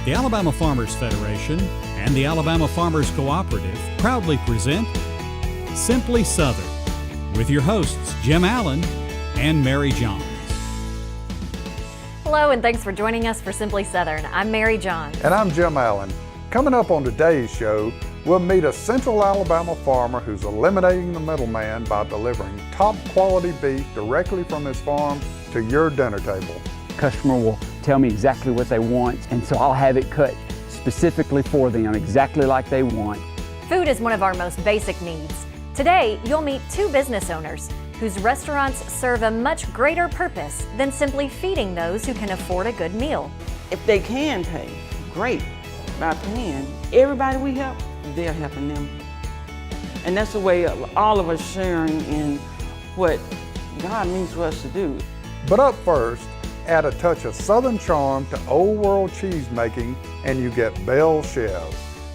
The Alabama Farmers Federation and the Alabama Farmers Cooperative proudly present Simply Southern with your hosts Jim Allen and Mary Johns. Hello and thanks for joining us for Simply Southern. I'm Mary Johns. And I'm Jim Allen. Coming up on today's show, we'll meet a central Alabama farmer who's eliminating the middleman by delivering top quality beef directly from his farm to your dinner table. Customer will tell me exactly what they want, and so I'll have it cut specifically for them, exactly like they want. Food is one of our most basic needs. Today, you'll meet two business owners whose restaurants serve a much greater purpose than simply feeding those who can afford a good meal. If they can pay, great. By paying, everybody we help, they're helping them. And that's the way all of us sharing in what God means for us to do. But up first, add a touch of Southern charm to old world cheese making and you get Belle Chevre,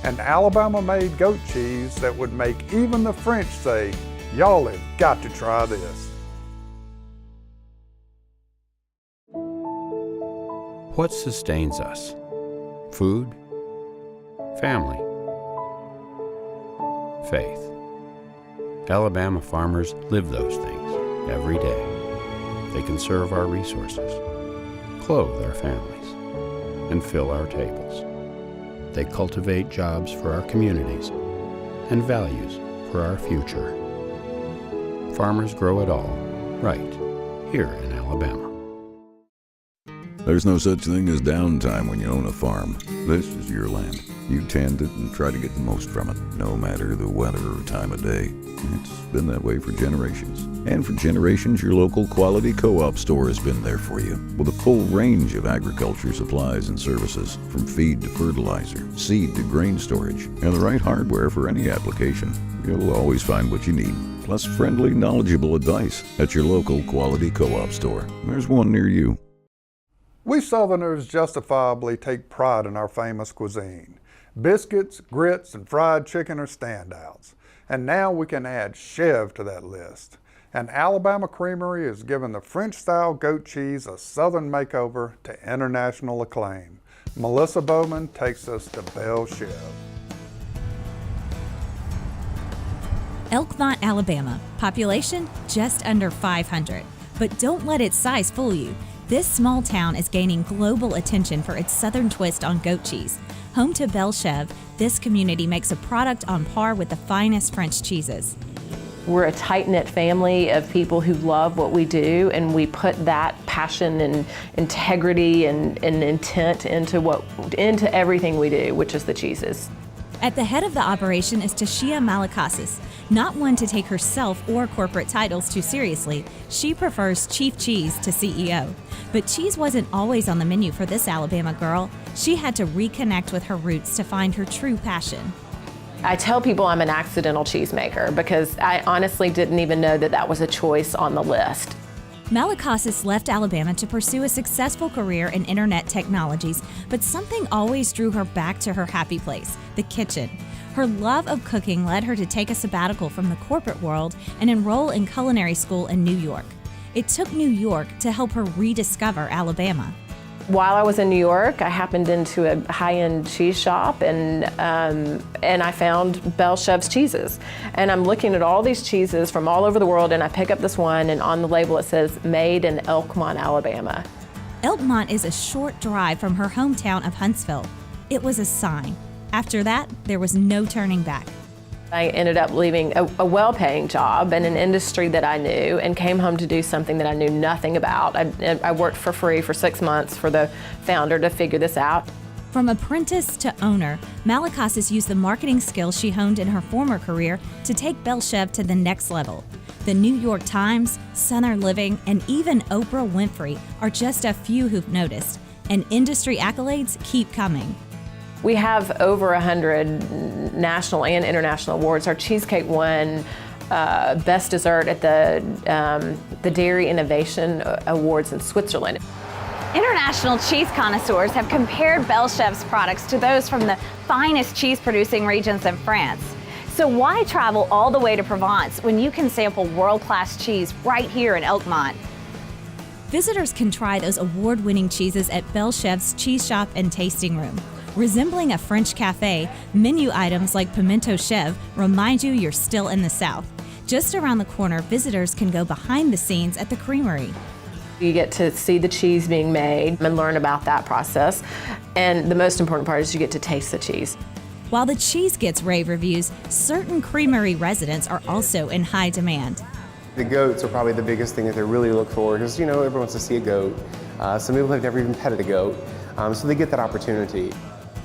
an Alabama-made goat cheese that would make even the French say, y'all have got to try this. What sustains us? Food? Family? Faith? Alabama farmers live those things every day. They conserve our resources, clothe our families, and fill our tables. They cultivate jobs for our communities and values for our future. Farmers grow it all right here in Alabama. There's no such thing as downtime when you own a farm. This is your land. You tend it and try to get the most from it, no matter the weather or time of day. It's been that way for generations. And for generations, your local quality co-op store has been there for you, with a full range of agriculture supplies and services, from feed to fertilizer, seed to grain storage, and the right hardware for any application. You'll always find what you need, plus friendly, knowledgeable advice at your local quality co-op store. There's one near you. We Southerners justifiably take pride in our famous cuisine. Biscuits, grits, and fried chicken are standouts. And now we can add Chevre to that list. And Alabama Creamery has given the French-style goat cheese a Southern makeover to international acclaim. Melissa Bowman takes us to Belle Chevre. Elkmont, Alabama. Population just under 500. But don't let its size fool you. This small town is gaining global attention for its southern twist on goat cheese. Home to Belle Chevre, this community makes a product on par with the finest French cheeses. We're a tight-knit family of people who love what we do, and we put that passion and integrity and intent into everything we do, which is the cheeses. At the head of the operation is Tashia Malakasis. Not one to take herself or corporate titles too seriously, she prefers Chief Cheese to CEO. But cheese wasn't always on the menu for this Alabama girl. She had to reconnect with her roots to find her true passion. I tell people I'm an accidental cheesemaker because I honestly didn't even know that was a choice on the list. Malakasis left Alabama to pursue a successful career in internet technologies, but something always drew her back to her happy place, the kitchen. Her love of cooking led her to take a sabbatical from the corporate world and enroll in culinary school in New York. It took New York to help her rediscover Alabama. While I was in New York, I happened into a high-end cheese shop and I found Belle Chevre's cheeses. And I'm looking at all these cheeses from all over the world, and I pick up this one, and on the label it says, made in Elkmont, Alabama. Elkmont is a short drive from her hometown of Huntsville. It was a sign. After that, there was no turning back. I ended up leaving a well-paying job in an industry that I knew and came home to do something that I knew nothing about. I worked for free for 6 months for the founder to figure this out. From apprentice to owner, Malakasis used the marketing skills she honed in her former career to take Belle Chevre to the next level. The New York Times, Southern Living, and even Oprah Winfrey are just a few who've noticed, and industry accolades keep coming. We have over 100 national and international awards. Our cheesecake won Best Dessert at the Dairy Innovation Awards in Switzerland. International cheese connoisseurs have compared Belle Chevre's products to those from the finest cheese-producing regions of France. So why travel all the way to Provence when you can sample world-class cheese right here in Elkmont? Visitors can try those award-winning cheeses at Belle Chevre's Cheese Shop and Tasting Room. Resembling a French cafe, menu items like pimento chèvre remind you you're still in the South. Just around the corner, visitors can go behind the scenes at the creamery. You get to see the cheese being made and learn about that process. And the most important part is you get to taste the cheese. While the cheese gets rave reviews, certain creamery residents are also in high demand. The goats are probably the biggest thing that they really look for because, everyone wants to see a goat. Some people have never even petted a goat, so they get that opportunity.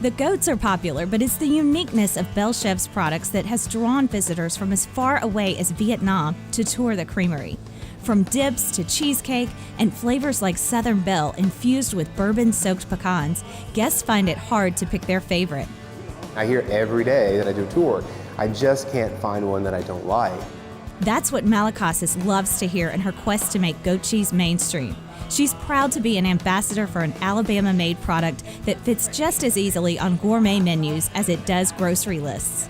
The goats are popular, but it's the uniqueness of Belle Chevre's products that has drawn visitors from as far away as Vietnam to tour the creamery. From dips to cheesecake and flavors like Southern Belle infused with bourbon-soaked pecans, guests find it hard to pick their favorite. I hear every day that I do a tour, I just can't find one that I don't like. That's what Malacasis loves to hear in her quest to make goat cheese mainstream. She's proud to be an ambassador for an Alabama-made product that fits just as easily on gourmet menus as it does grocery lists.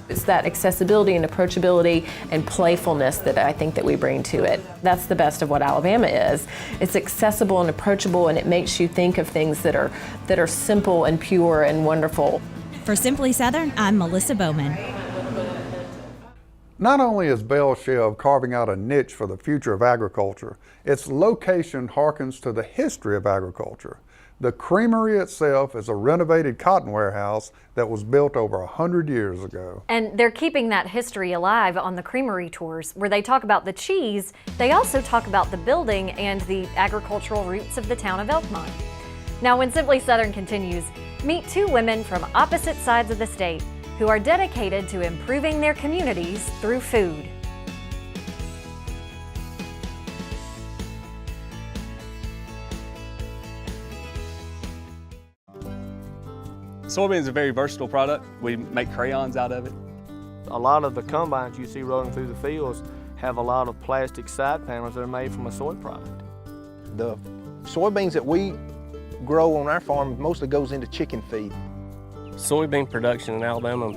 It's that accessibility and approachability and playfulness that I think that we bring to it. That's the best of what Alabama is. It's accessible and approachable, and it makes you think of things that are simple and pure and wonderful. For Simply Southern, I'm Melissa Bowman. Not only is Belle Chevre carving out a niche for the future of agriculture, its location harkens to the history of agriculture. The creamery itself is a renovated cotton warehouse that was built over 100 years ago. And they're keeping that history alive on the creamery tours, where they talk about the cheese. They also talk about the building and the agricultural roots of the town of Elkmont. Now, when Simply Southern continues, meet two women from opposite sides of the state who are dedicated to improving their communities through food. Soybean is a very versatile product. We make crayons out of it. A lot of the combines you see rolling through the fields have a lot of plastic side panels that are made from a soy product. The soybeans that we grow on our farm mostly goes into chicken feed. Soybean production in Alabama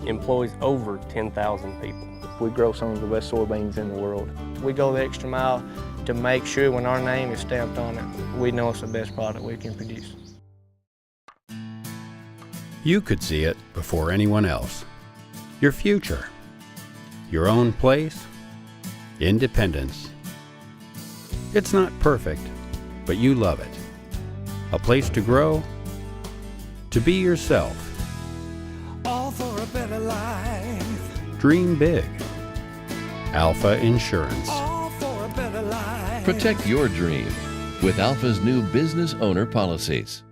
employs over 10,000 people. We grow some of the best soybeans in the world. We go the extra mile to make sure when our name is stamped on it, we know it's the best product we can produce. You could see it before anyone else. Your future, your own place, independence. It's not perfect, but you love it. A place to grow, to be yourself. All for a better life. Dream big. Alpha Insurance. All for a better life. Protect your dream with Alpha's new business owner policies.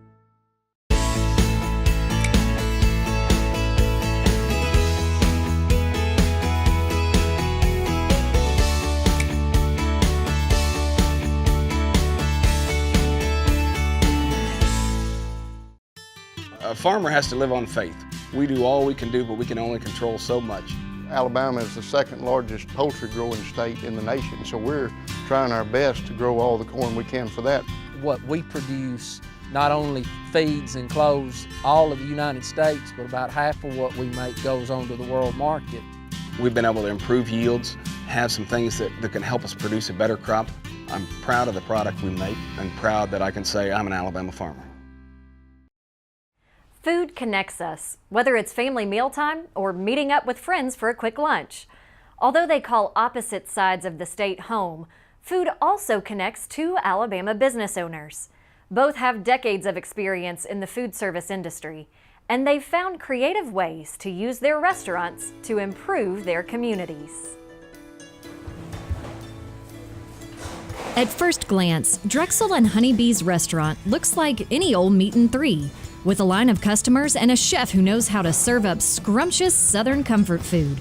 A farmer has to live on faith. We do all we can do, but we can only control so much. Alabama is the second largest poultry growing state in the nation, so we're trying our best to grow all the corn we can for that. What we produce not only feeds and clothes all of the United States, but about half of what we make goes on to the world market. We've been able to improve yields, have some things that can help us produce a better crop. I'm proud of the product we make and proud that I can say I'm an Alabama farmer. Food connects us, whether it's family mealtime or meeting up with friends for a quick lunch. Although they call opposite sides of the state home, food also connects two Alabama business owners. Both have decades of experience in the food service industry, and they've found creative ways to use their restaurants to improve their communities. At first glance, Drexell Honeybees restaurant looks like any old meat and three, with a line of customers and a chef who knows how to serve up scrumptious Southern comfort food.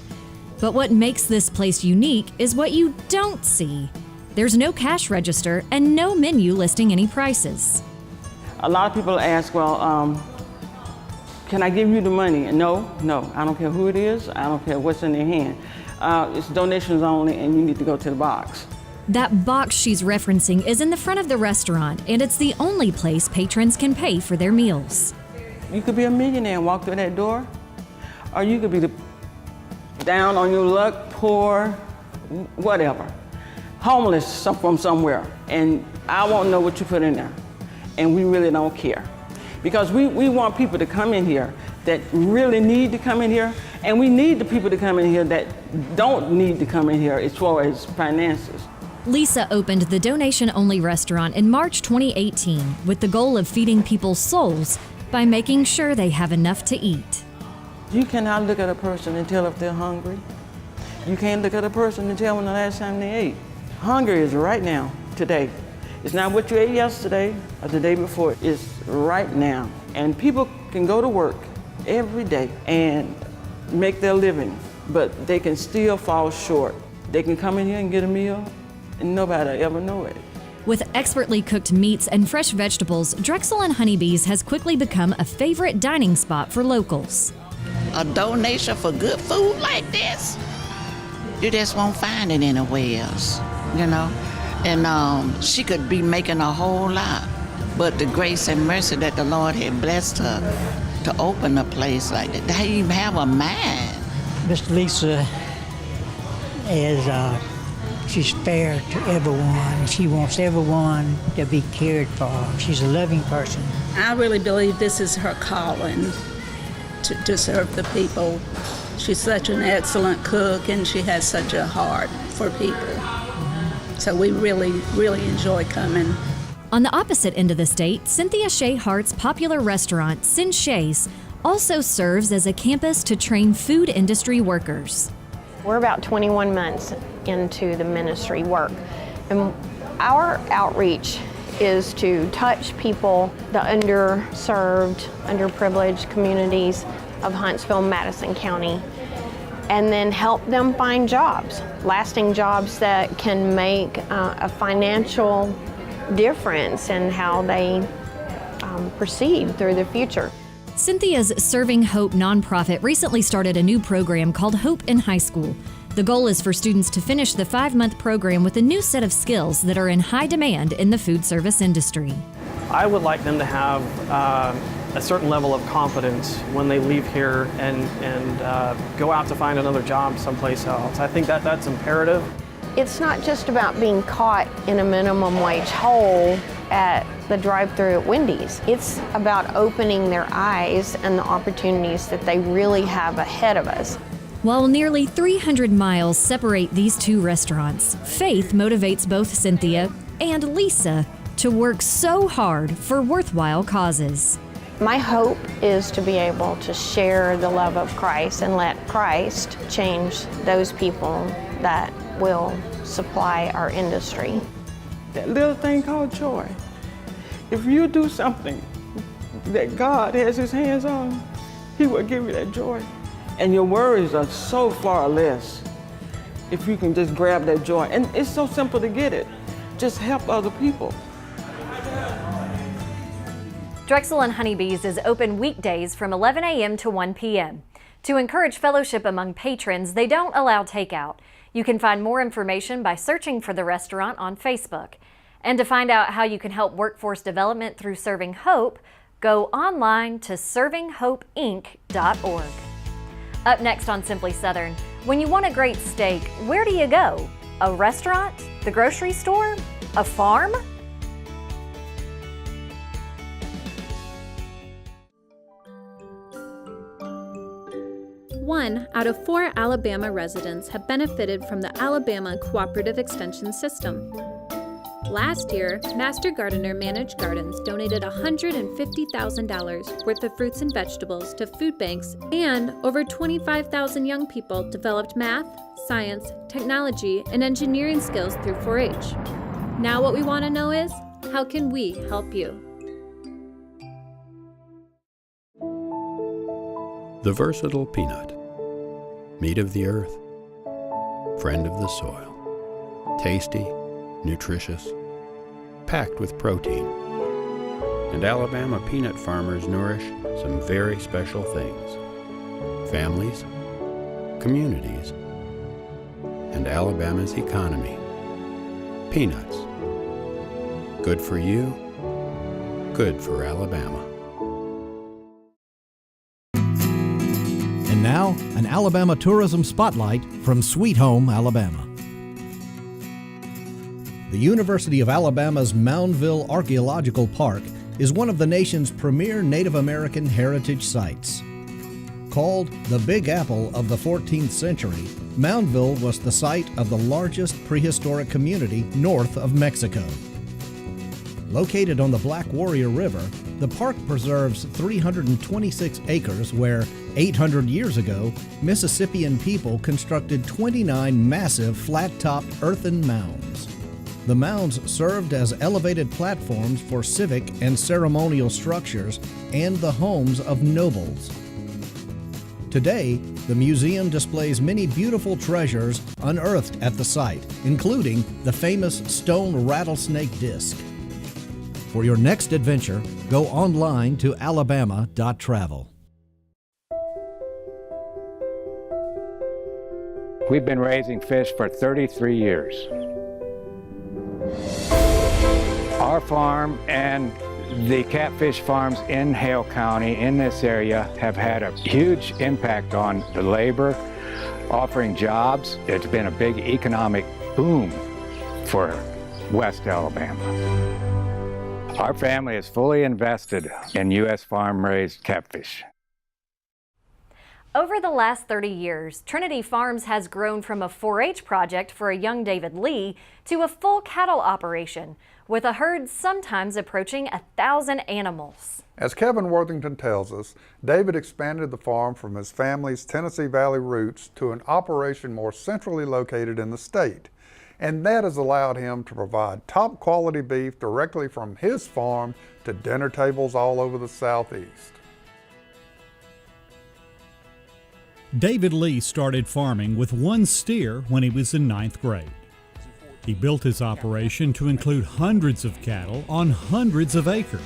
But what makes this place unique is what you don't see. There's no cash register and no menu listing any prices. A lot of people ask, well, can I give you the money? And no, I don't care who it is. I don't care what's in their hand. It's donations only, and you need to go to the box. That box she's referencing is in the front of the restaurant, and it's the only place patrons can pay for their meals. You could be a millionaire and walk through that door, or you could be down on your luck, poor, whatever, homeless from somewhere, and I won't know what you put in there, and we really don't care. because we want people to come in here that really need to come in here, and we need the people to come in here that don't need to come in here as far as finances. Lisa opened the donation-only restaurant in March 2018 with the goal of feeding people's souls by making sure they have enough to eat. You cannot look at a person and tell if they're hungry. You can't look at a person and tell when the last time they ate. Hunger is right now, today. It's not what you ate yesterday or the day before. It's right now. And people can go to work every day and make their living, but they can still fall short. They can come in here and get a meal and nobody ever know it. With expertly cooked meats and fresh vegetables, Drexell Honeybees has quickly become a favorite dining spot for locals. A donation for good food like this, you just won't find it anywhere else, you know? And she could be making a whole lot, but the grace and mercy that the Lord had blessed her to open a place like that, they even have a mind. Miss Lisa is she's fair to everyone. She wants everyone to be cared for. She's a loving person. I really believe this is her calling to serve the people. She's such an excellent cook and she has such a heart for people. So we really, really enjoy coming. On the opposite end of the state, Cynthia Shea Hart's popular restaurant, Sin Shay's, also serves as a campus to train food industry workers. We're about 21 months into the ministry work, and our outreach is to touch people, the underserved, underprivileged communities of Huntsville, Madison County, and then help them find jobs, lasting jobs that can make a financial difference in how they proceed through the future. Cynthia's Serving Hope nonprofit recently started a new program called Hope in High School. The goal is for students to finish the 5-month program with a new set of skills that are in high demand in the food service industry. I would like them to have a certain level of confidence when they leave here and go out to find another job someplace else. I think that's imperative. It's not just about being caught in a minimum wage hole at the drive-thru at Wendy's. It's about opening their eyes and the opportunities that they really have ahead of us. While nearly 300 miles separate these two restaurants, faith motivates both Cynthia and Lisa to work so hard for worthwhile causes. My hope is to be able to share the love of Christ and let Christ change those people that will supply our industry. That little thing called joy. If you do something that God has his hands on, he will give you that joy. And your worries are so far less if you can just grab that joy. And it's so simple to get it. Just help other people. Drexell Honeybees is open weekdays from 11 a.m. to 1 p.m. To encourage fellowship among patrons, they don't allow takeout. You can find more information by searching for the restaurant on Facebook. And to find out how you can help workforce development through Serving Hope, go online to servinghopeinc.org. Up next on Simply Southern, when you want a great steak, where do you go? A restaurant? The grocery store? A farm? One out of 4 Alabama residents have benefited from the Alabama Cooperative Extension System. Last year, Master Gardener Managed Gardens donated $150,000 worth of fruits and vegetables to food banks, and over 25,000 young people developed math, science, technology, and engineering skills through 4-H. Now what we want to know is, how can we help you? The versatile peanut. Meat of the earth. Friend of the soil. Tasty, nutritious, packed with protein. And Alabama peanut farmers nourish some very special things. Families, communities, and Alabama's economy. Peanuts. Good for you, good for Alabama. And now, an Alabama tourism spotlight from Sweet Home, Alabama. The University of Alabama's Moundville Archaeological Park is one of the nation's premier Native American heritage sites. Called the Big Apple of the 14th century, Moundville was the site of the largest prehistoric community north of Mexico. Located on the Black Warrior River, the park preserves 326 acres where, 800 years ago, Mississippian people constructed 29 massive flat-topped earthen mounds. The mounds served as elevated platforms for civic and ceremonial structures and the homes of nobles. Today, the museum displays many beautiful treasures unearthed at the site, including the famous stone rattlesnake disc. For your next adventure, go online to alabama.travel. We've been raising fish for 33 years. Our farm and the catfish farms in Hale County, in this area, have had a huge impact on the labor, offering jobs. It's been a big economic boom for West Alabama. Our family is fully invested in U.S. farm-raised catfish. Over the last 30 years, Trinity Farms has grown from a 4-H project for a young David Lee to a full cattle operation, with a herd sometimes approaching 1,000 animals. As Kevin Worthington tells us, David expanded the farm from his family's Tennessee Valley roots to an operation more centrally located in the state. And that has allowed him to provide top quality beef directly from his farm to dinner tables all over the Southeast. David Lee started farming with 1 steer when he was in 9th grade. He built his operation to include hundreds of cattle on hundreds of acres.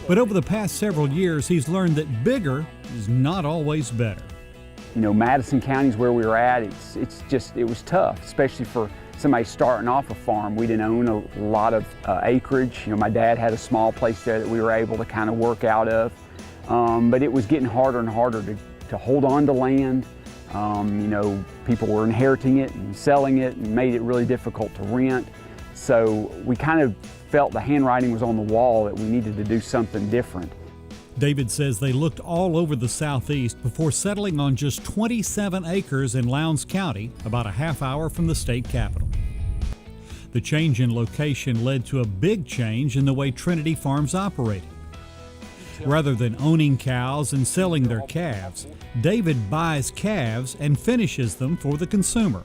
But over the past several years, he's learned that bigger is not always better. You know, Madison County is where we were at. It was tough, especially for somebody starting off a farm. We didn't own a lot of acreage. You know, my dad had a small place there that we were able to kind of work out of. But it was getting harder and harder to hold on to land. You know, people were inheriting it and selling it and made it really difficult to rent. So we kind of felt the handwriting was on the wall that we needed to do something different. David says they looked all over the Southeast before settling on just 27 acres in Lowndes County, about a half hour from the state capital. The change in location led to a big change in the way Trinity Farms operated. Rather than owning cows and selling their calves, David buys calves and finishes them for the consumer.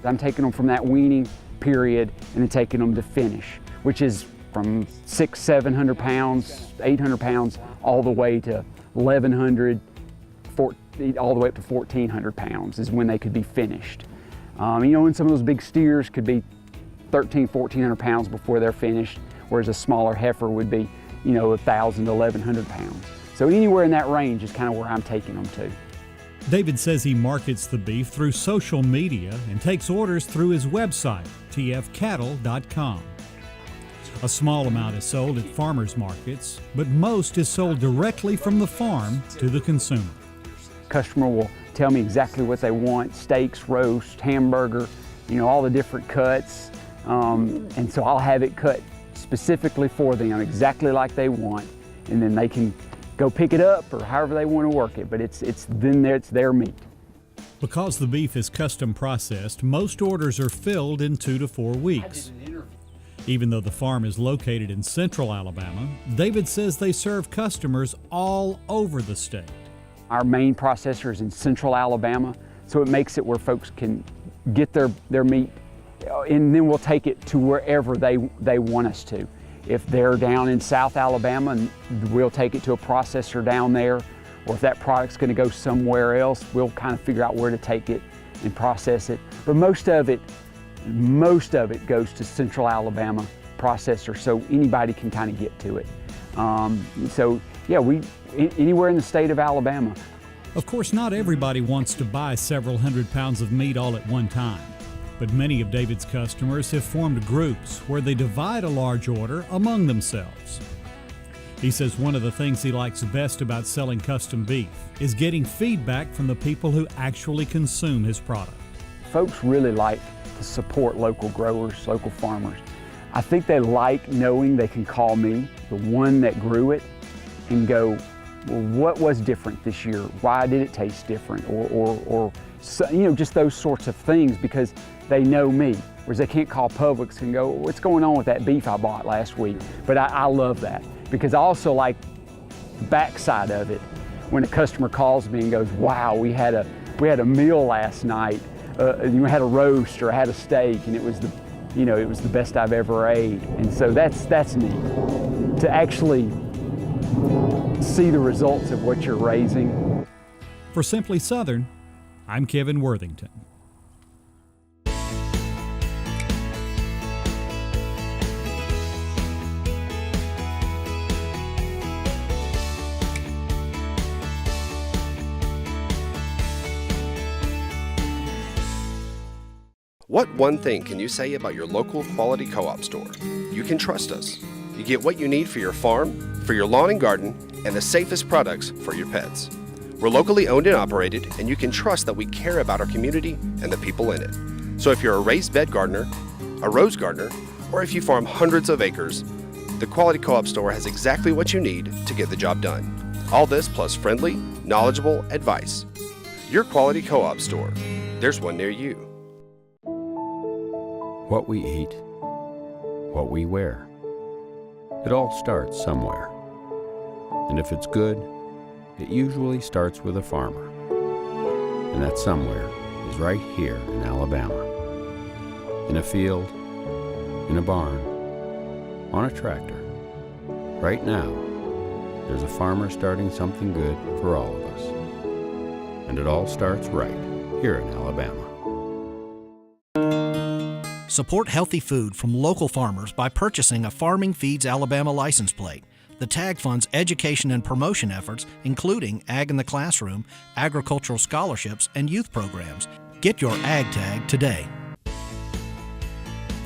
I'm taking them from that weaning period and then taking them to finish, which is from 600-700 pounds, 800 pounds, all the way to 1,100, all the way up to 1,400 pounds is when they could be finished. You know, and some of those big steers could be 1,100 pounds before they're finished, whereas a smaller heifer would be, you know, 1,000 to 1,100 pounds. So anywhere in that range is kind of where I'm taking them to. David says he markets the beef through social media and takes orders through his website, tfcattle.com. A small amount is sold at farmers markets, but most is sold directly from the farm to the consumer. Customer will tell me exactly what they want: steaks, roast, hamburger, you know, all the different cuts. And so I'll have it cut specifically for them, exactly like they want, and then they can go pick it up or however they want to work it, but it's their meat. Because the beef is custom processed, most orders are filled in 2 to 4 weeks. Even though the farm is located in central Alabama, David says they serve customers all over the state. Our main processor is in central Alabama, so it makes it where folks can get their meat, and then we'll take it to wherever they want us to. If they're down in South Alabama, we'll take it to a processor down there, or if that product's going to go somewhere else, we'll kind of figure out where to take it and process it. But most of it goes to Central Alabama processor, so anybody can kind of get to it. So yeah, anywhere in the state of Alabama. Of course, not everybody wants to buy several hundred pounds of meat all at one time, but many of David's customers have formed groups where they divide a large order among themselves. He says one of the things he likes best about selling custom beef is getting feedback from the people who actually consume his product. Folks really like to support local growers, local farmers. I think they like knowing they can call me, the one that grew it, and go, well, what was different this year? Why did it taste different? Or you know, just those sorts of things, because they know me. Whereas they can't call Publix and go, what's going on with that beef I bought last week? But I love that, because I also like the backside of it. When a customer calls me and goes, wow, we had a meal last night. You had a roast or I had a steak, and it was the best I've ever ate. And so that's neat to actually see the results of what you're raising. For Simply Southern, I'm Kevin Worthington. What one thing can you say about your local quality co-op store? You can trust us. You get what you need for your farm, for your lawn and garden, and the safest products for your pets. We're locally owned and operated, and you can trust that we care about our community and the people in it. So if you're a raised bed gardener, a rose gardener, or if you farm hundreds of acres, the Quality Co-op Store has exactly what you need to get the job done. All this plus friendly, knowledgeable advice. Your Quality Co-op Store. There's one near you. What we eat, what we wear. It all starts somewhere. And if it's good, it usually starts with a farmer. And that somewhere is right here in Alabama. In a field, in a barn, on a tractor. Right now, there's a farmer starting something good for all of us. And it all starts right here in Alabama. Support healthy food from local farmers by purchasing a Farming Feeds Alabama license plate. The tag funds education and promotion efforts, including Ag in the Classroom, agricultural scholarships, and youth programs. Get your Ag tag today.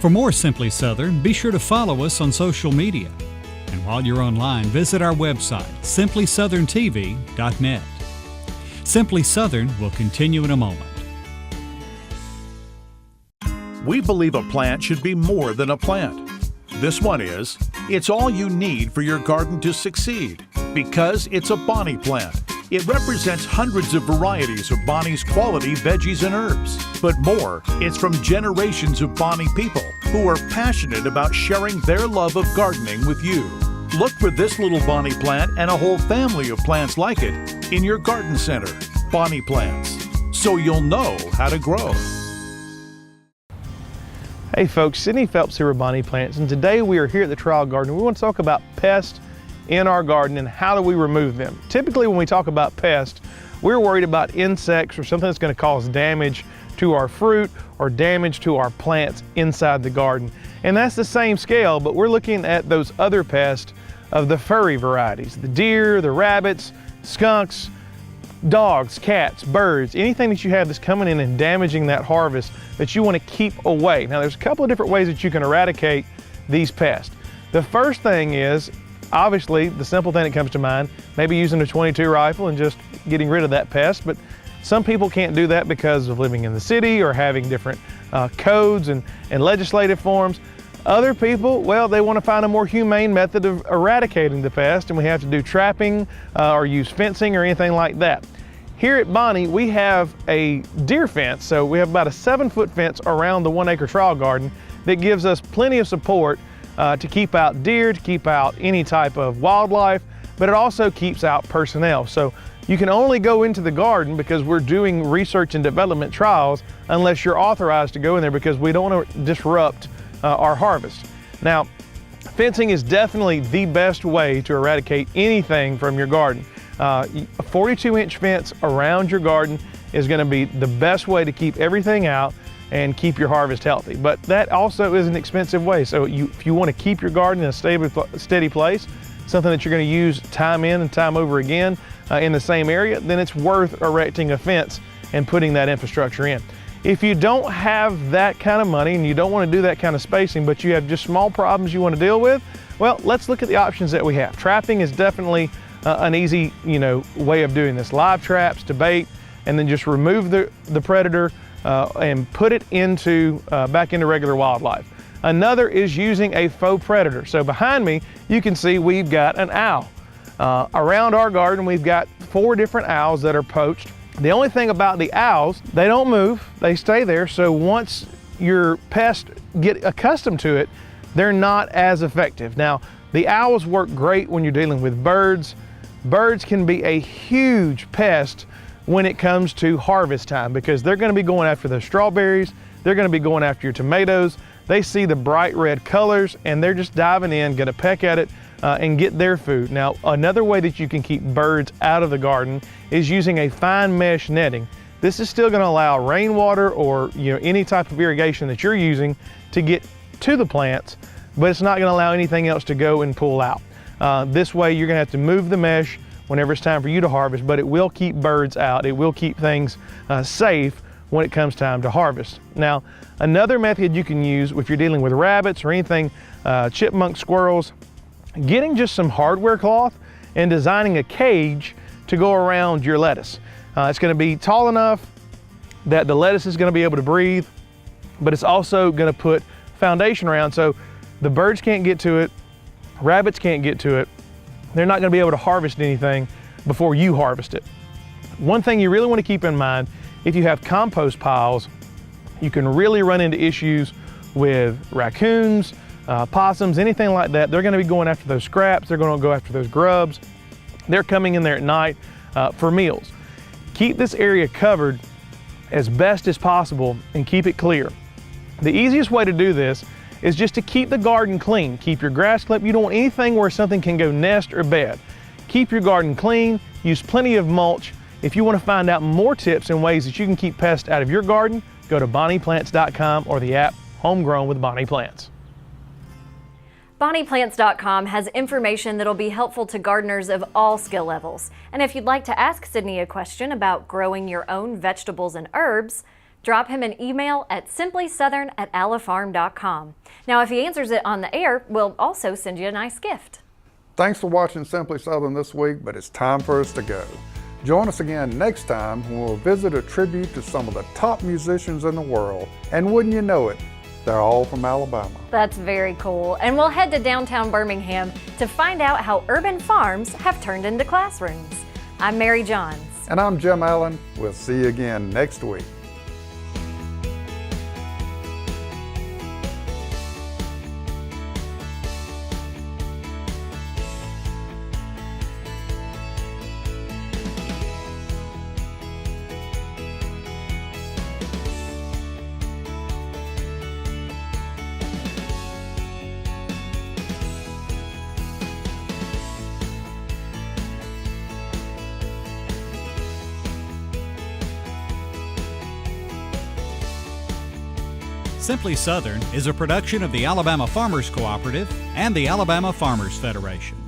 For more Simply Southern, be sure to follow us on social media. And while you're online, visit our website, simplysouthern.tv.net. Simply Southern will continue in a moment. We believe a plant should be more than a plant. This one is. It's all you need for your garden to succeed, because it's a Bonnie plant. It represents hundreds of varieties of Bonnie's quality veggies and herbs. But more, it's from generations of Bonnie people who are passionate about sharing their love of gardening with you. Look for this little Bonnie plant and a whole family of plants like it in your garden center. Bonnie plants, so you'll know how to grow. Hey folks, Sydney Phelps here with Bonnie Plants, and today we are here at the Trial Garden. We want to talk about pests in our garden and how do we remove them. Typically when we talk about pests, we're worried about insects or something that's going to cause damage to our fruit or damage to our plants inside the garden. And that's the same scale, but we're looking at those other pests of the furry varieties, the deer, the rabbits, skunks, dogs, cats, birds, anything that you have that's coming in and damaging that harvest that you want to keep away. Now there's a couple of different ways that you can eradicate these pests. The first thing is, obviously, the simple thing that comes to mind, maybe using a .22 rifle and just getting rid of that pest, but some people can't do that because of living in the city or having different codes and legislative forms. Other people, well, they want to find a more humane method of eradicating the pest, and we have to do trapping or use fencing or anything like that. Here at Bonnie, we have a deer fence, so we have about a 7-foot fence around the 1-acre trial garden that gives us plenty of support to keep out deer, to keep out any type of wildlife, but it also keeps out personnel. So you can only go into the garden because we're doing research and development trials unless you're authorized to go in there, because we don't want to disrupt our harvest. Now, fencing is definitely the best way to eradicate anything from your garden. A 42-inch fence around your garden is going to be the best way to keep everything out and keep your harvest healthy. But that also is an expensive way. So if you want to keep your garden in a steady place, something that you're going to use time in and time over again in the same area, then it's worth erecting a fence and putting that infrastructure in. If you don't have that kind of money and you don't want to do that kind of spacing, but you have just small problems you want to deal with, well, let's look at the options that we have. Trapping is definitely an easy, way of doing this. Live traps to bait, and then just remove the predator and put it into back into regular wildlife. Another is using a faux predator. So behind me, you can see we've got an owl. Around our garden, we've got 4 different owls that are poached. The only thing about the owls, they don't move, they stay there. So once your pests get accustomed to it, they're not as effective. Now, the owls work great when you're dealing with birds. Birds can be a huge pest when it comes to harvest time because they're gonna be going after the strawberries, they're gonna be going after your tomatoes. They see the bright red colors and they're just diving in, gonna peck at it and get their food. Now, another way that you can keep birds out of the garden is using a fine mesh netting. This is still gonna allow rainwater or any type of irrigation that you're using to get to the plants, but it's not gonna allow anything else to go and pull out. This way you're gonna have to move the mesh whenever it's time for you to harvest, but it will keep birds out. It will keep things safe when it comes time to harvest. Now, another method you can use if you're dealing with rabbits or anything, chipmunk, squirrels, getting just some hardware cloth and designing a cage to go around your lettuce. It's gonna be tall enough that the lettuce is gonna be able to breathe, but it's also gonna put foundation around so the birds can't get to it, rabbits can't get to it, they're not gonna be able to harvest anything before you harvest it. One thing you really wanna keep in mind, if you have compost piles, you can really run into issues with raccoons, possums, anything like that. They're gonna be going after those scraps, they're gonna go after those grubs. They're coming in there at night for meals. Keep this area covered as best as possible and keep it clear. The easiest way to do this is just to keep the garden clean. Keep your grass clipped. You don't want anything where something can go nest or bed. Keep your garden clean, use plenty of mulch. If you want to find out more tips and ways that you can keep pests out of your garden, go to bonnieplants.com or the app Homegrown with Bonnie Plants. BonniePlants.com has information that'll be helpful to gardeners of all skill levels. And if you'd like to ask Sydney a question about growing your own vegetables and herbs, drop him an email at simplysouthern@alifarm.com. Now, if he answers it on the air, we'll also send you a nice gift. Thanks for watching Simply Southern this week, but it's time for us to go. Join us again next time when we'll visit a tribute to some of the top musicians in the world. And wouldn't you know it, they're all from Alabama. That's very cool. And we'll head to downtown Birmingham to find out how urban farms have turned into classrooms. I'm Mary Johns. And I'm Jim Allen. We'll see you again next week. Simply Southern is a production of the Alabama Farmers Cooperative and the Alabama Farmers Federation.